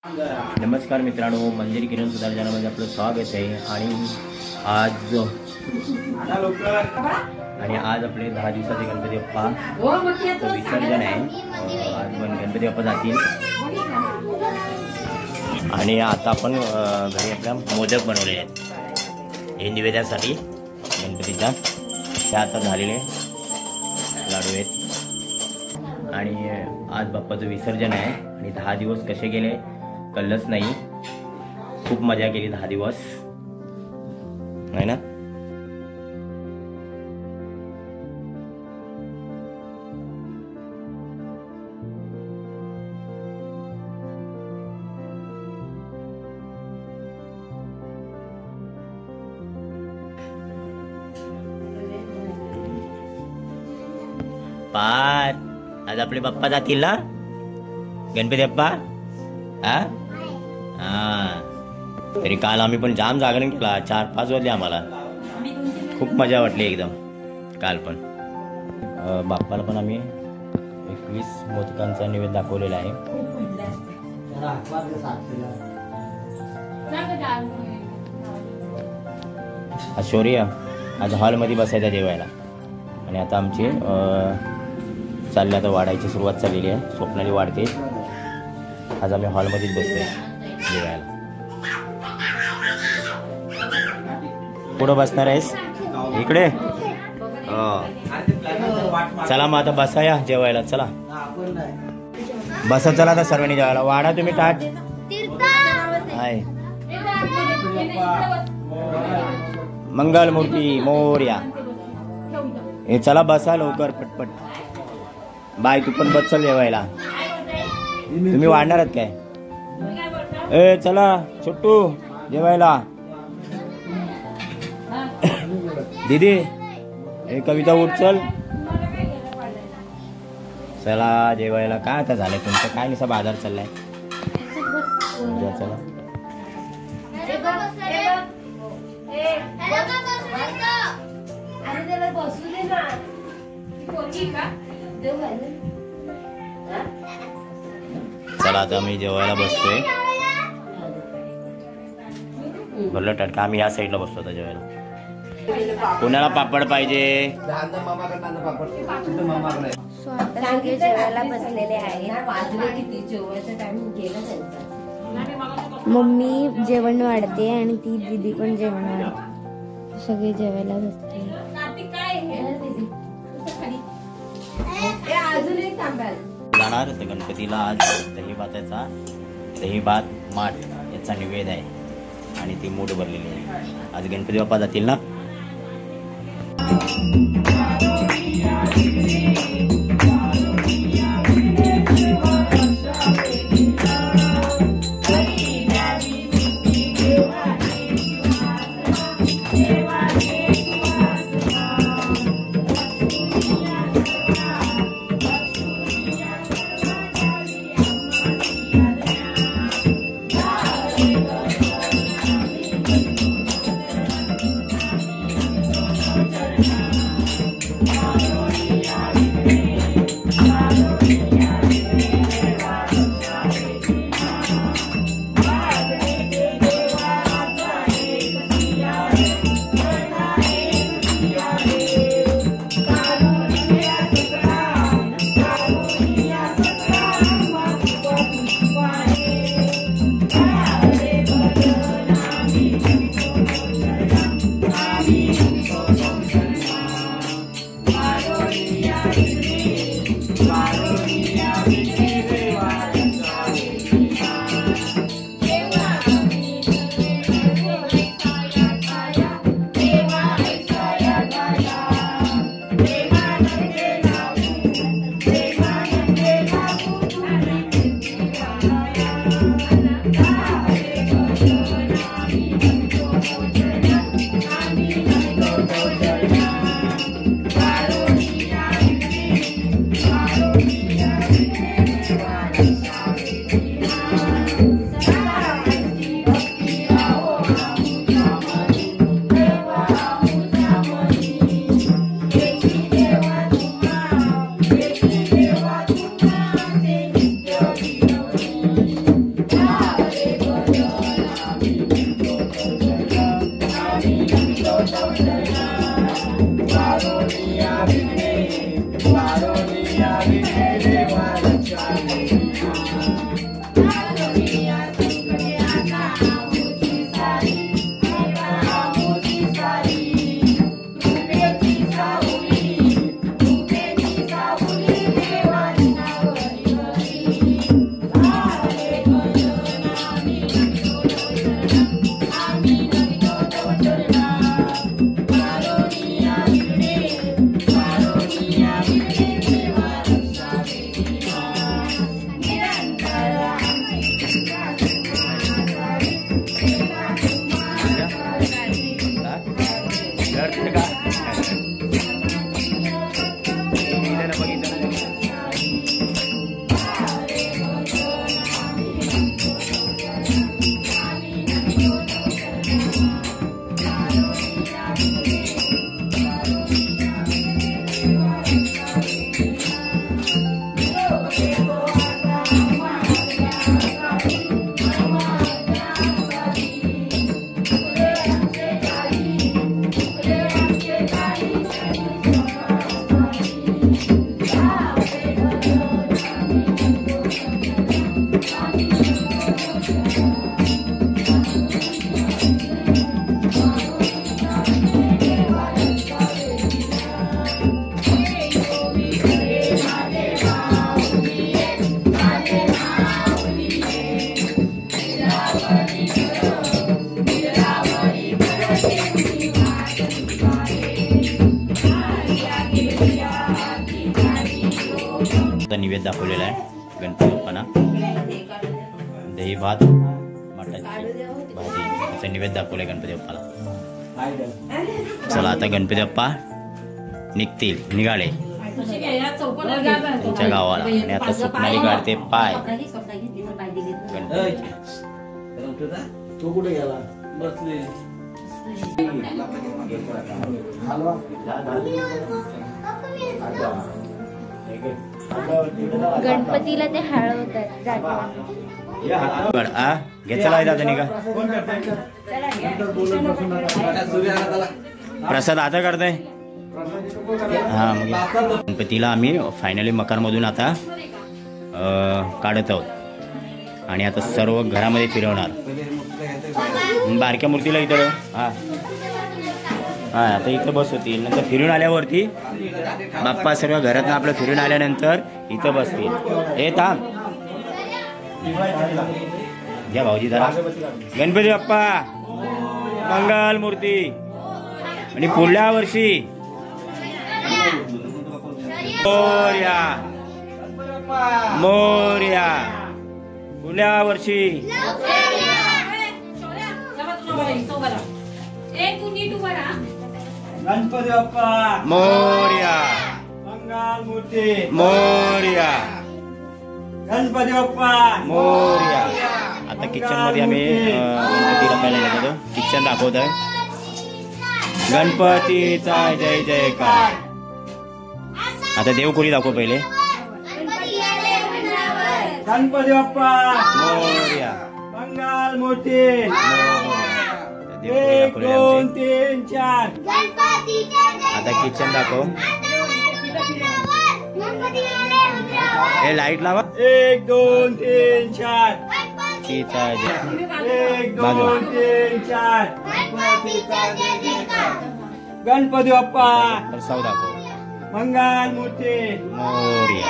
नमस्कार मित्रांनो, मंदिर किरण सुधार चॅनलमध्ये आपलं स्वागत आहे। आणि आज आपले 10 दिवसाचे गणपती बाप्पा विसर्जन आहे। आज गणपती बाप्पा जातील आणि आता आपण घरी आपल्या मोदक बनवले आहेत हे निवेद्यासाठी गणपतीच्या। ते आता झालेले लाडू आहेत आणि आज बाप्पाचं विसर्जन आहे। आणि 10 दिवस कसे गेले कळलंच नाही। खूप मजा केली 10 दिवस, नाही ना? पार आज आपले बाप्पा जातील ना गणपती बाप्पा। तरी काल आम्ही पण जाम जागरण केला, 4-5 वाजले आम्हाला। खूप मजा वाटली एकदम काल पण। बाप्पाला पण आम्ही 21 मोदकांचा नैवेद्य दाखवलेला आहे। शौर्य आज हॉलमध्ये बसायचा जेवायला आणि आता आमची चालली आता वाढायची सुरुवात झालेली आहे। स्वप्नाली वाढते, आज आम्ही हॉलमध्येच बसतोय जेवायला। पुढं बसणार आहेस इकडे? चला मग आता बसा या जेवायला। चला बसा, चला आता सर्वांनी जेवायला वाढा। तुम्ही ताट आहे। मंगल मूर्ती मोरया। हे चला बसा लवकर पटपट। बाय तू पण बस, चल जेवायला। तुम्ही वाढणार आहात काय? ए चला छोटू जेवायला। दीदी ए कविता उठ चल, चला जेवायला। काय आता झालंय तुमचं? काय निसा बाजार चाललाय? चला चला आता मी जेवायला बसतोय। भरलं टाटका, आम्ही या साईडला बसतो आता जेवायला। कोणाला पापड पाहिजे? सगळे जेवायला बसलेले आहेत। मम्मी जेवण वाढते आणि ती दीदी पण जेवण वाढते। सगळे जेवायला बसते। जाणार गणपतीला आज दहीभाताचा दहीभात माठ याचा निवेद आहे आणि ती मूठ भरलेली आहे। आज गणपती बाप्पा जातील ना। दाखवलेला आहे गणपती बाप्पांना. दही भात मटाची भाजी असं नैवेद्य दाखवलं आहे गणपती बाप्पाला. चला आता गणपती बाप्पा निघाले त्यांच्या गावाला आणि आता स्वप्नाली काढते पाय गणपतीचे. तो कुठे गेला बसले. गणपतीला ते हळवतात. घे चला दादा निघा. प्रसाद आता करताय. हा मग गणपतीला आम्ही फायनली मकारमधून आता काढत आहोत आणि आता सर्व घरामध्ये फिरवणार. बारक्या मूर्तीला इथं हा हा आता इथं बसवतील. नंतर फिरून आल्यावरती बाप्पा सर्व घरातनं आपलं फिरून आल्यानंतर इथं बसतील. हे थांब घ्या भाऊजी जरा. गणपती बाप्पा मंगल मूर्ती आणि पुढल्या वर्षी मोरया मोरया पुढल्या वर्षी गणपती बाप्पा मोरया मंगल मूर्ती मोरया गणपती बाप्पा मोरया. आता किचन मध्ये आम्ही गणपतीला पहिला निघतो. किचन दाखवत आहे. गणपतीचा जय जयकार. आता देवखोली दाखव पहिले. गणपती बाप्पा मोरया मंगल मूर्ती. देवखोली 1 दाखवली 2 आमची. 3 4. आता किचन दाखव. हे लाईट लावा. 1 2 3 4. गणपतीचा जय. 1 2 3 4. गणपती बाप्पा प्रसाद दाखव. मंगल मूर्ती. मोरया.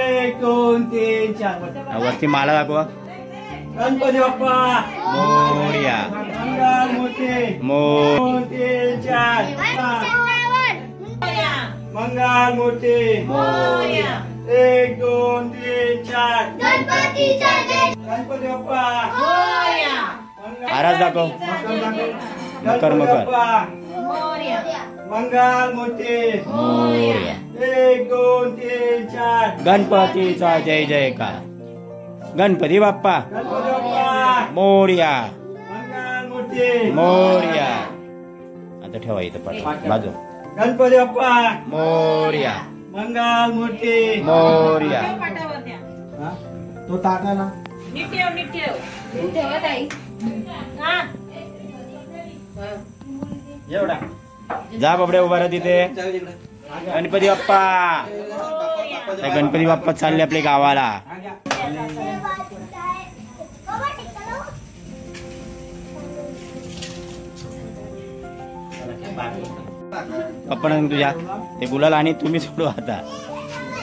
1 2 3 4. वरती माला दाखवा. गणपती बाप्पा मोरया मंगल मूर्ती. मोर 2 3 4. मंगल मूर्ती. मोरया 1 2 3 4. गणपती बाप्पा आरास दाखव. मकर मकर मंगल मूर्ती. मोरया 1 2 3 4. गणपतीचा जय जयकार. गणपती बाप्पा गणपती बाप्पा मोरया मंगल मूर्ती. मोरया. आता ठेवा इथं पाठ बाजू. गणपती बाप्पा मोरया मंगल मूर्ती. मोरया. तो टाका ना. एवढा जा बाबड्या उभा राहा तिथे. गणपती बाप्पा. त्या गणपती बाप्पा चालले आपल्या गावाला. पप्पा तुझ्या ते गुलाल आणि तुम्ही सोडू आता.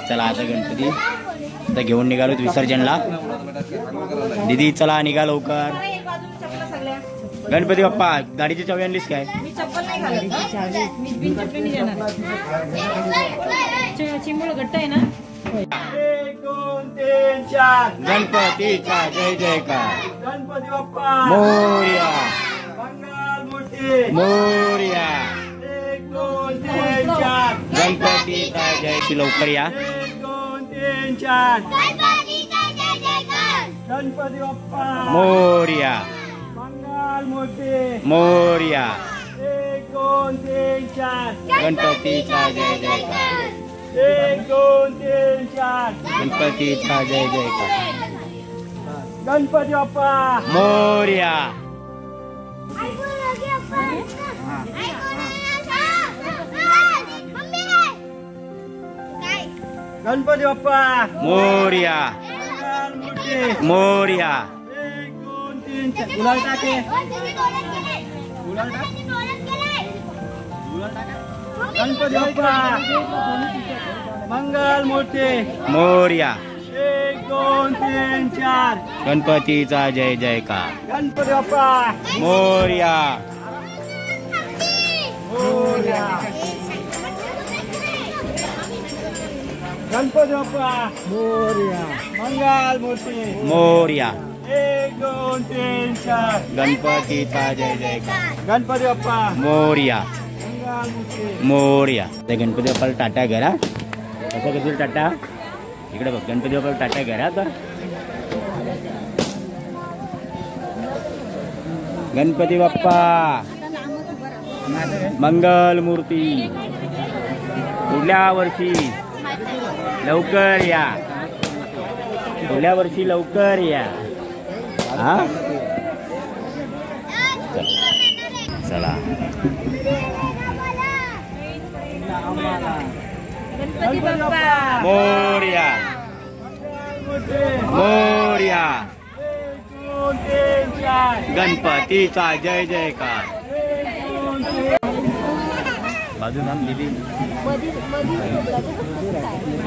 चला आता गणपती आता घेऊन निघालो विसर्जनला. दीदी चला निघा लवकर. गणपती बाप्पा गाडीची चावी आणलीस काय? चिंबळ घट्ट आहे ना. 1 2 3 4. गणपतीचा जय जयकार. गणपती बाप्पा मोरया मंगल मूर्ती. मोरया 1 2 3 4. गणपतीचा जय. लवकर या. 1 2 3 4. गणपती बाप्पा मोरया मंगल मूर्ती. मोरया 1 2 3 4. गणपतीचा जय जयकार. 1 2 3 4. गणपतीचा जय जयकार. गणपती बाप्पा मोरया गणपती बाप्पा मोरया मंगल मूर्ती. मोरया 1 2 3 4. गुलाल टाके. गुलाल टाक. गुलाल टाका. गणपती बाप्पा मंगल मूर्ती. मोरया 1 2 3 4. गणपतीचा जय जयकार. गणपती बाप्पा मोरया मोरया. गणपती बाप्पा मोरया. मंगल मूर्ती मोरया. 1 2 3 4. गणपतीचा जय जयकार. गणपती बाप्पा मोरया. मंगल मूर्ती. मोरया. ते गणपती बाप्पाला टाटा करा. कसं घेतील टाटा? इकडे बघ, गणपती बाप्पाला टाटा करा तर. गणपती बाप्पा मंगल मूर्ती. पुढल्या वर्षी लवकर या. पुढल्या वर्षी लवकर या. हा चला. गणपती बाप्पा मोरया. मोरया. 1 2 3 4. गणपतीचा जय जयकार. बाजू नाम दिली.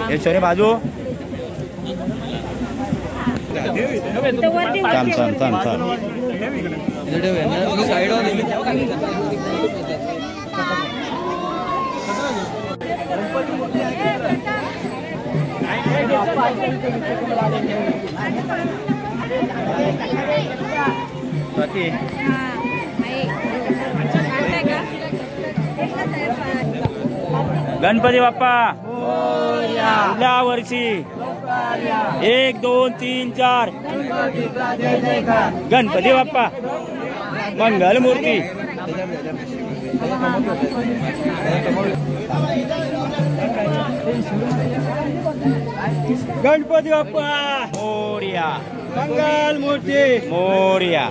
हे सोरे बाजू. थांब थांब थांब थांब. स्वाती. गणपती बाप्पा पुढल्या वर्षी 1 2 3 4. गणपती बाप्पा मंगल मूर्ती. गणपती बाप्पा मोरया. मंगल मूर्ती. मोरया.